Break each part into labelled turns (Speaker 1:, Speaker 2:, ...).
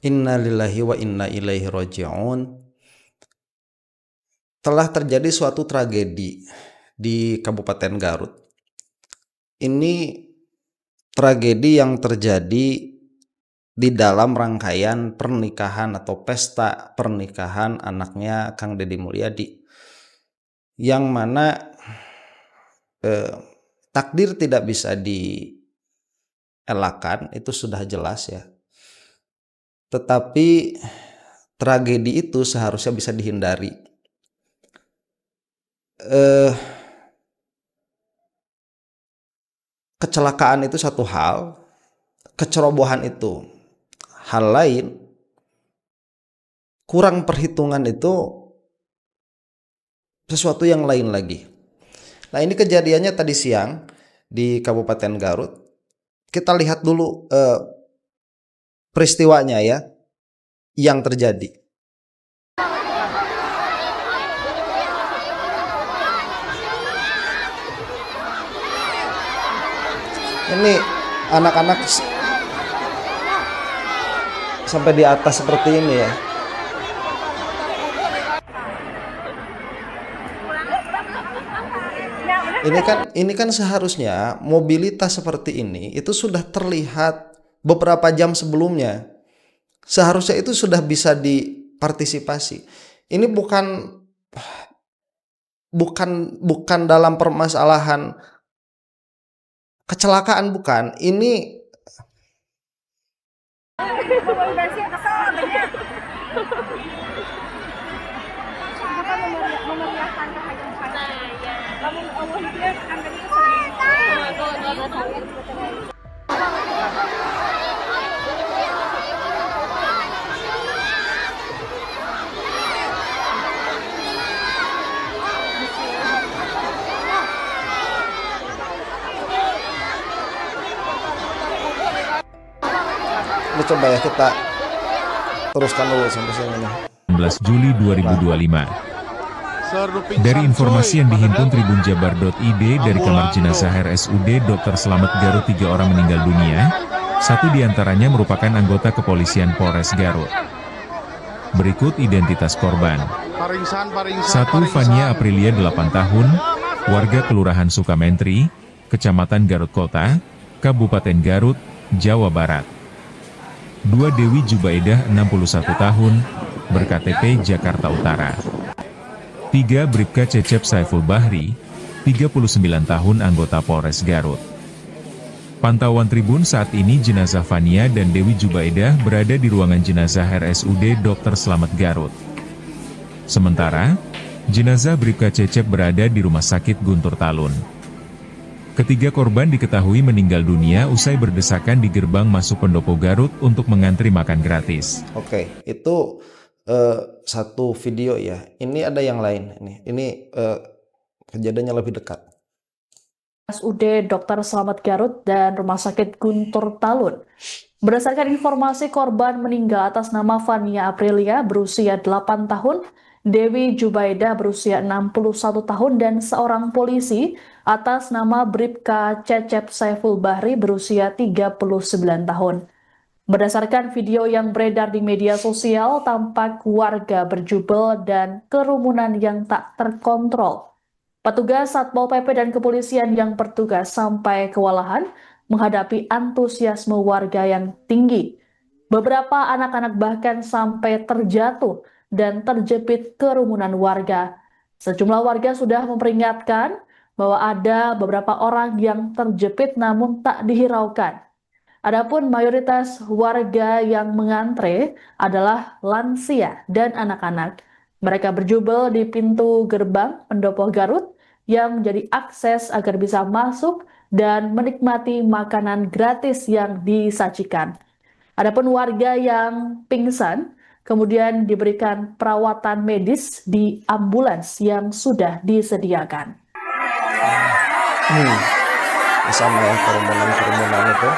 Speaker 1: Inna lillahi wa inna ilaihi raji'un. Telah terjadi suatu tragedi di Kabupaten Garut. Ini tragedi yang terjadi di dalam rangkaian pernikahan atau pesta pernikahan anaknya Kang Deddy Mulyadi, yang mana takdir tidak bisa dielakkan, itu sudah jelas ya. Tetapi tragedi itu seharusnya bisa dihindari. Kecelakaan itu satu hal, kecerobohan itu hal lain, kurang perhitungan itu sesuatu yang lain lagi. Nah, ini kejadiannya tadi siang di Kabupaten Garut. Kita lihat dulu peristiwanya ya, yang terjadi. Ini anak-anak sampai di atas seperti ini ya. Ini kan seharusnya mobilitas seperti ini itu sudah terlihat beberapa jam sebelumnya. Seharusnya itu sudah bisa dipartisipasi. Ini bukan dalam permasalahan kecelakaan, bukan. Ini coba ya kita teruskan dulu sampai sini.
Speaker 2: 16 Juli 2025. Dari informasi yang dihimpun tribunjabar.id dari kamar jenazah RSUD Dr. Slamet Garut, 3 orang meninggal dunia, 1 diantaranya merupakan anggota kepolisian Polres Garut. Berikut identitas korban. 1. Fania Aprilia 8 tahun, warga Kelurahan Sukamentri, Kecamatan Garut Kota, Kabupaten Garut, Jawa Barat. 2. Dewi Jubaidah 61 tahun, berKTP Jakarta Utara. 3. Bribka Cecep Saiful Bahri, 39 tahun, anggota Polres Garut. Pantauan Tribun saat ini jenazah Fania dan Dewi Jubaidah berada di ruangan jenazah RSUD Dr. Slamet Garut. Sementara, jenazah Bribka Cecep berada di Rumah Sakit Guntur Talun. Ketiga korban diketahui meninggal dunia usai berdesakan di gerbang masuk Pendopo Garut untuk mengantri makan gratis.
Speaker 1: Oke, itu satu video ya. Ini ada yang lain. Ini kejadiannya lebih dekat.
Speaker 3: RSUD Dr. Slamet Garut dan Rumah Sakit Guntur Talun. Berdasarkan informasi, korban meninggal atas nama Fania Aprilia berusia 8 tahun, Dewi Jubaidah berusia 61 tahun, dan seorang polisi atas nama Bribka Cecep Saiful Bahri berusia 39 tahun. Berdasarkan video yang beredar di media sosial, tampak warga berjubel dan kerumunan yang tak terkontrol. Petugas Satpol PP dan kepolisian yang bertugas sampai kewalahan menghadapi antusiasme warga yang tinggi. Beberapa anak-anak bahkan sampai terjatuh dan terjepit kerumunan warga. Sejumlah warga sudah memperingatkan bahwa ada beberapa orang yang terjepit namun tak dihiraukan. Adapun mayoritas warga yang mengantre adalah lansia dan anak-anak. Mereka berjubel di pintu gerbang Pendopo Garut yang menjadi akses agar bisa masuk dan menikmati makanan gratis yang disajikan. Adapun warga yang pingsan kemudian diberikan perawatan medis di ambulans yang sudah disediakan.
Speaker 1: Sama ya kerumunan itu.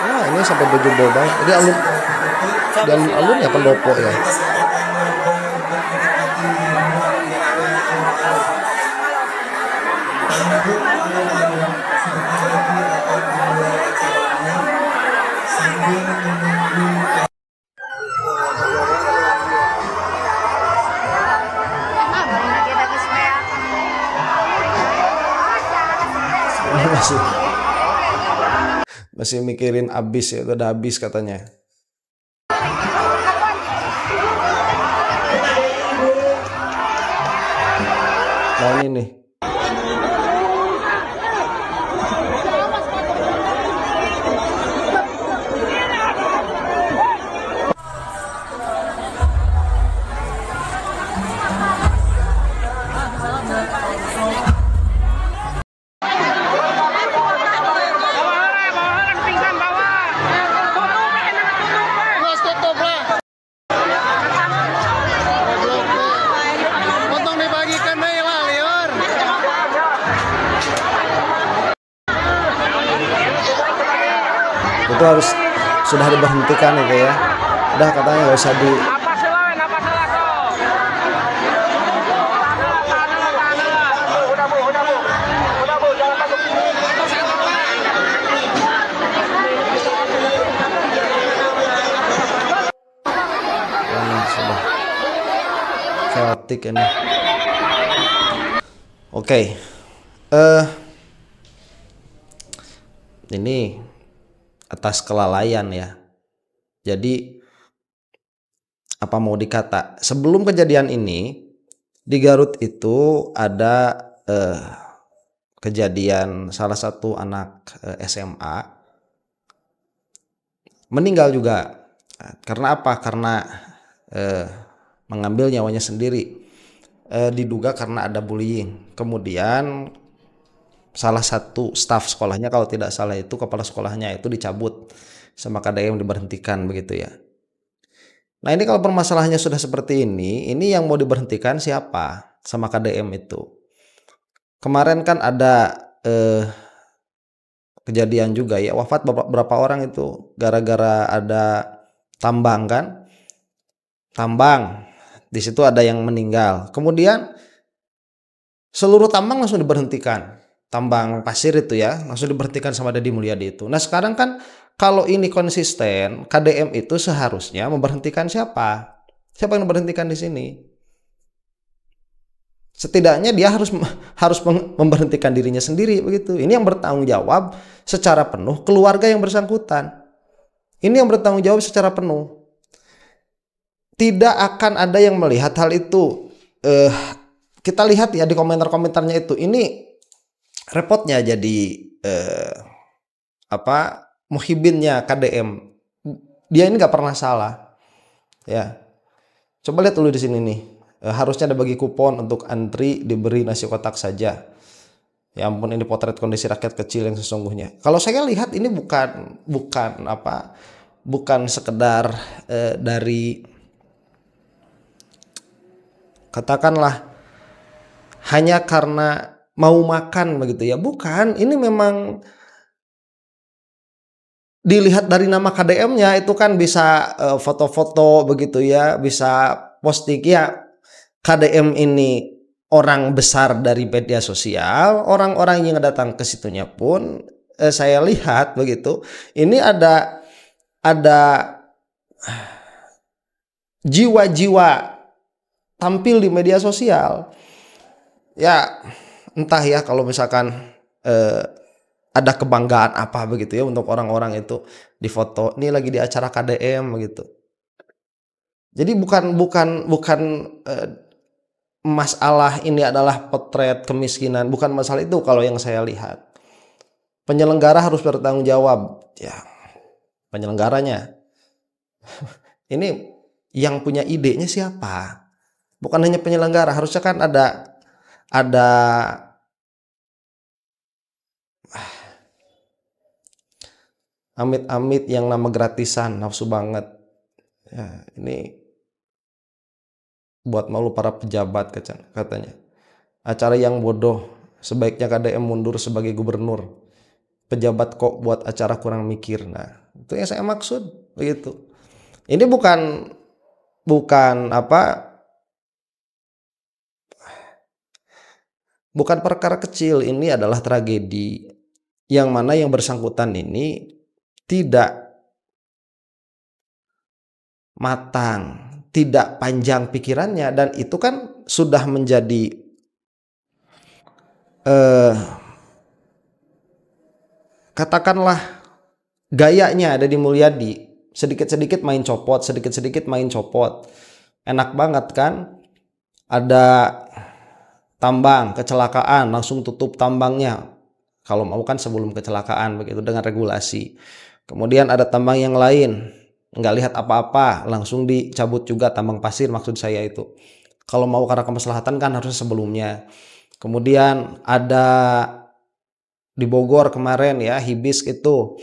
Speaker 1: Nah, ini sampai berjubel banget. Ini alun-alunnya Pendopo ya. masih mikirin abis ya, udah habis katanya. Nah ini nih. Itu harus sudah diberhentikan itu ya. Udah katanya nggak usah di sudah chaotic ini. Oke. Ini atas kelalaian ya. Jadi apa mau dikata? Sebelum kejadian ini di Garut itu ada kejadian salah satu anak SMA meninggal juga. Karena apa? Karena mengambil nyawanya sendiri. Diduga karena ada bullying. Kemudian salah satu staf sekolahnya, kalau tidak salah itu kepala sekolahnya itu dicabut sama KDM, diberhentikan begitu ya. Nah ini kalau permasalahannya sudah seperti ini yang mau diberhentikan siapa sama KDM itu? Kemarin kan ada kejadian juga ya, wafat beberapa orang itu gara-gara ada tambang kan, tambang di situ ada yang meninggal. Kemudian seluruh tambang langsung diberhentikan. Tambang pasir itu ya langsung diberhentikan sama Deddy Mulyadi itu. Nah sekarang kan kalau ini konsisten, KDM itu seharusnya memberhentikan siapa? Siapa yang memberhentikan di sini? Setidaknya dia harus memberhentikan dirinya sendiri begitu. Ini yang bertanggung jawab secara penuh keluarga yang bersangkutan. Ini yang bertanggung jawab secara penuh. Tidak akan ada yang melihat hal itu. Kita lihat ya di komentar-komentarnya itu. Ini repotnya jadi muhibinnya KDM. Dia ini nggak pernah salah. Ya. Coba lihat dulu di sini nih. Harusnya ada bagi kupon untuk antri diberi nasi kotak saja. Ya ampun, ini potret kondisi rakyat kecil yang sesungguhnya. Kalau saya lihat ini bukan sekedar dari katakanlah hanya karena mau makan begitu ya, bukan. Ini memang dilihat dari nama KDM-nya itu kan bisa foto-foto begitu ya, bisa posting ya. KDM ini orang besar dari media sosial, orang-orang yang datang ke situnya pun saya lihat begitu. Ini ada jiwa-jiwa tampil di media sosial. Ya entah ya kalau misalkan ada kebanggaan apa begitu ya untuk orang-orang itu difoto. Ini lagi di acara KDM begitu. Jadi bukan masalah ini adalah potret kemiskinan, bukan masalah itu kalau yang saya lihat. Penyelenggara harus bertanggung jawab, ya penyelenggaranya. Ini yang punya idenya siapa? Bukan hanya penyelenggara, harusnya kan ada amit-amit yang nama gratisan, nafsu banget. Ya, ini buat malu para pejabat katanya. Acara yang bodoh, sebaiknya KDM mundur sebagai gubernur. Pejabat kok buat acara kurang mikir. Nah, itu yang saya maksud begitu. Ini bukan perkara kecil, ini adalah tragedi yang mana yang bersangkutan ini tidak matang, tidak panjang pikirannya, dan itu kan sudah menjadi katakanlah gayanya ada di Mulyadi, sedikit-sedikit main copot, sedikit-sedikit main copot. Enak banget kan? Ada tambang, kecelakaan, langsung tutup tambangnya. Kalau mau kan sebelum kecelakaan begitu dengan regulasi. Kemudian ada tambang yang lain, nggak lihat apa-apa, langsung dicabut juga tambang pasir maksud saya itu. Kalau mau karena kemaslahatan kan harus sebelumnya. Kemudian ada di Bogor kemarin ya, Hibis itu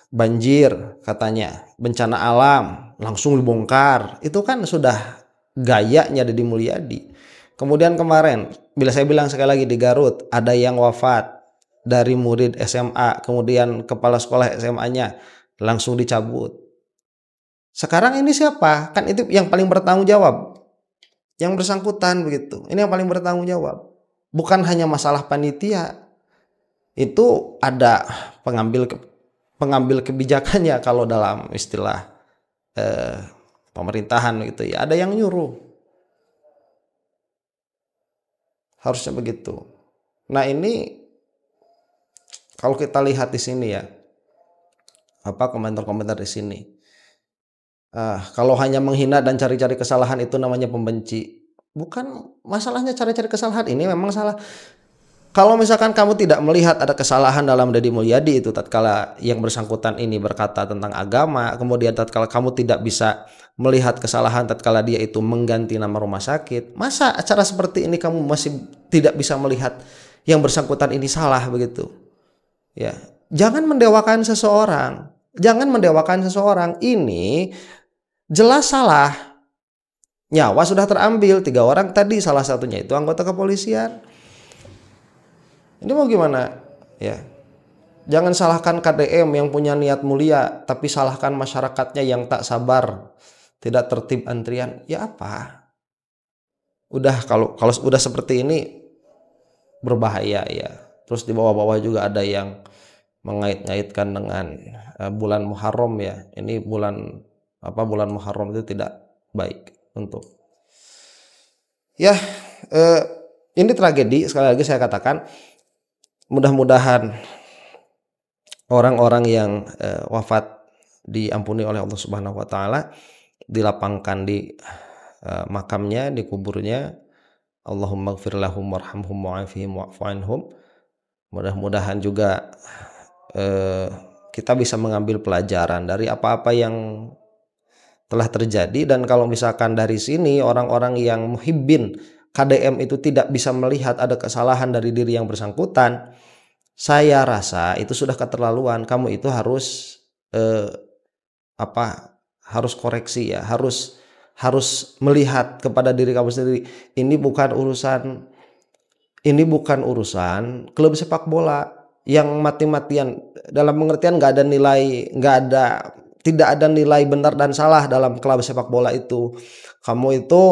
Speaker 1: banjir katanya, bencana alam, langsung dibongkar. Itu kan sudah gayanya Deddy Mulyadi. Kemudian kemarin, bila saya bilang sekali lagi di Garut, ada yang wafat dari murid SMA, kemudian kepala sekolah SMA-nya langsung dicabut. Sekarang ini siapa? Kan itu yang paling bertanggung jawab. Yang bersangkutan begitu. Ini yang paling bertanggung jawab. Bukan hanya masalah panitia. Itu ada pengambil kebijakannya kalau dalam istilah pemerintahan gitu ya. Ada yang nyuruh. Harusnya begitu. Nah, ini kalau kita lihat di sini ya. Komentar-komentar di sini. Kalau hanya menghina dan cari-cari kesalahan itu namanya pembenci. Bukan masalahnya cari-cari kesalahan, ini memang salah. Kalau misalkan kamu tidak melihat ada kesalahan dalam Deddy Mulyadi itu tatkala yang bersangkutan ini berkata tentang agama, kemudian tatkala kamu tidak bisa melihat kesalahan tatkala dia itu mengganti nama rumah sakit, masa acara seperti ini kamu masih tidak bisa melihat yang bersangkutan ini salah begitu? Ya, jangan mendewakan seseorang. Jangan mendewakan seseorang. Ini jelas salah. Nyawa sudah terambil 3 orang tadi, salah satunya itu anggota kepolisian. Ini mau gimana? Ya. Jangan salahkan KDM yang punya niat mulia, tapi salahkan masyarakatnya yang tak sabar, tidak tertib antrian. Ya apa? Udah kalau udah seperti ini berbahaya ya. Terus di bawah-bawah juga ada yang mengait-ngaitkan dengan bulan Muharram ya. Ini bulan Muharram itu tidak baik untuk. Ya, ini tragedi sekali lagi saya katakan. Mudah-mudahan orang-orang yang wafat diampuni oleh Allah Subhanahu wa taala, dilapangkan di makamnya, di kuburnya. Allahumma ighfir lahum warhamhum wa'afihim wa'fu anhum. Mudah-mudahan juga kita bisa mengambil pelajaran dari apa-apa yang telah terjadi, dan kalau misalkan dari sini orang-orang yang muhibbin KDM itu tidak bisa melihat ada kesalahan dari diri yang bersangkutan, saya rasa itu sudah keterlaluan. Kamu itu harus harus koreksi ya, harus melihat kepada diri kamu sendiri. Ini bukan urusan klub sepak bola yang mati-matian, dalam pengertian tidak ada nilai benar dan salah dalam klub sepak bola itu. Kamu itu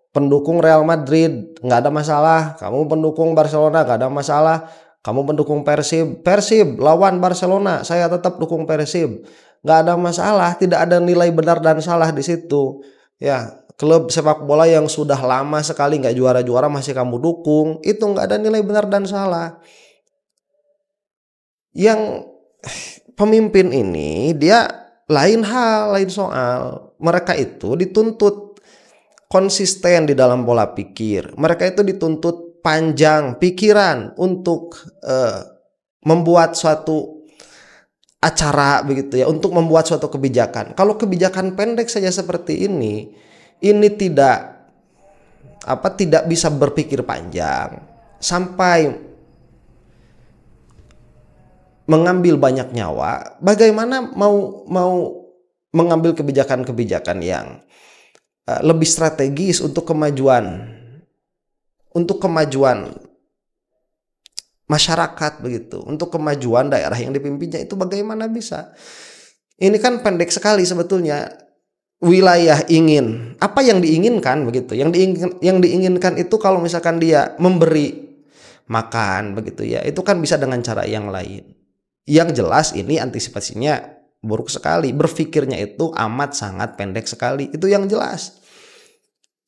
Speaker 1: pendukung Real Madrid, nggak ada masalah. Kamu pendukung Barcelona, nggak ada masalah. Kamu pendukung Persib lawan Barcelona, saya tetap dukung Persib, nggak ada masalah. Tidak ada nilai benar dan salah di situ. Ya, klub sepak bola yang sudah lama sekali nggak juara-juara masih kamu dukung, itu nggak ada nilai benar dan salah. Yang pemimpin ini dia lain hal, lain soal. Mereka itu dituntut konsisten di dalam pola pikir. Mereka itu dituntut panjang pikiran untuk membuat suatu acara begitu ya, untuk membuat suatu kebijakan. Kalau kebijakan pendek saja seperti ini tidak bisa berpikir panjang sampai mengambil banyak nyawa. Bagaimana mau mengambil kebijakan-kebijakan yang lebih strategis untuk kemajuan masyarakat begitu, untuk kemajuan daerah yang dipimpinnya, itu bagaimana bisa? Ini kan pendek sekali sebetulnya. Wilayah ingin apa yang diinginkan begitu. Yang diinginkan itu kalau misalkan dia memberi makan begitu ya, itu kan bisa dengan cara yang lain. Yang jelas ini antisipasinya buruk sekali, berpikirnya itu amat sangat pendek sekali. Itu yang jelas.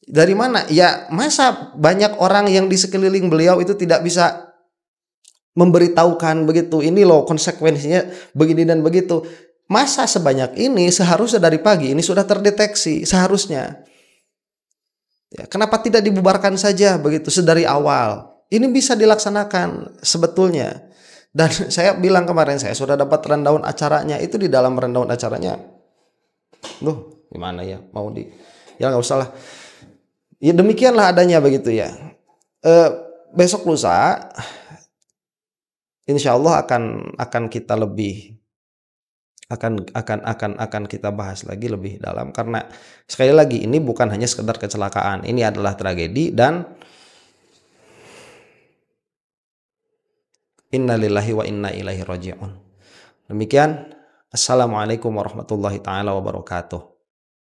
Speaker 1: Dari mana? Ya, masa banyak orang yang di sekeliling beliau itu tidak bisa memberitahukan begitu, ini loh konsekuensinya begini dan begitu. Masa sebanyak ini seharusnya dari pagi ini sudah terdeteksi seharusnya. Ya, kenapa tidak dibubarkan saja begitu sedari awal? Ini bisa dilaksanakan sebetulnya. Dan saya bilang kemarin saya sudah dapat rundown acaranya, itu di dalam rundown acaranya. Loh, gimana ya? Mau di ya nggak usah lah. Ya demikianlah adanya begitu ya. Besok lusa insya Allah akan kita lebih akan kita bahas lagi lebih dalam, karena sekali lagi ini bukan hanya sekedar kecelakaan, ini adalah tragedi dan innalillahi wa inna ilaihi raji'un. Demikian, assalamualaikum warahmatullahi taala wabarakatuh.